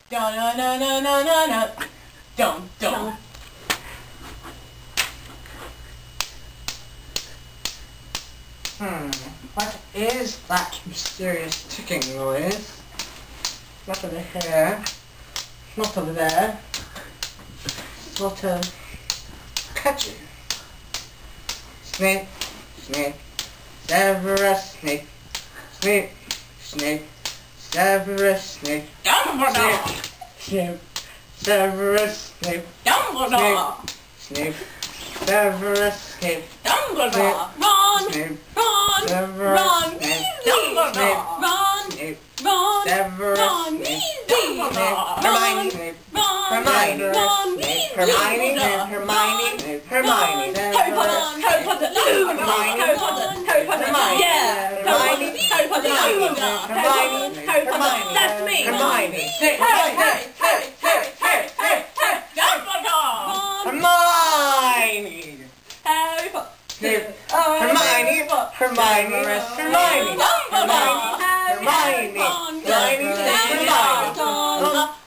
Da na na na na na na. Dum dum. What is that mysterious ticking noise? Not over here. Not over there. Sort of catchy. Snake, snake, Severus Snape. Snape, snake, Severus Snape. Dumbledore! Snape, Severus Snape. Dumbledore! Snape, Severus Snape. Dumbledore! Ron! Snape, Ron! Severus Ron Snape. Weasley! Dumbledore! Ron! Snape, Ron! Severus Ron Snape. Weasley! Dumbledore! Ron! Snape, Ron! Hermione, Ron Snape, Weasley! Hermione, Dumbledore! Hermione, Hermione, Harry Potter! Harry Potter! Hermione, Harry Potter! Harry Potter! Hermione, Yeah! Hermione, Harry Potter! Hermione, Harry Potter! Hermione, That's me! Hermione, Harry! Dumbledore! Hermione, Harry Potter! Snape, Hermione, Hermione, Hermione,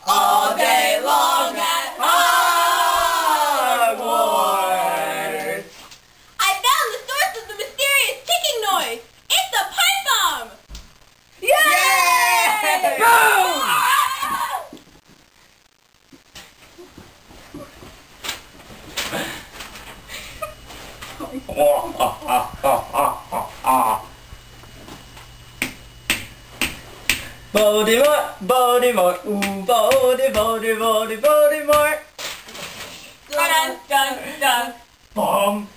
all day long at Hogwarts. I found the source of the mysterious ticking noise! It's a pipe bomb! Yay! Voldemort, Voldemort, ooh, Voldemort. Dun dun dun! Bomb.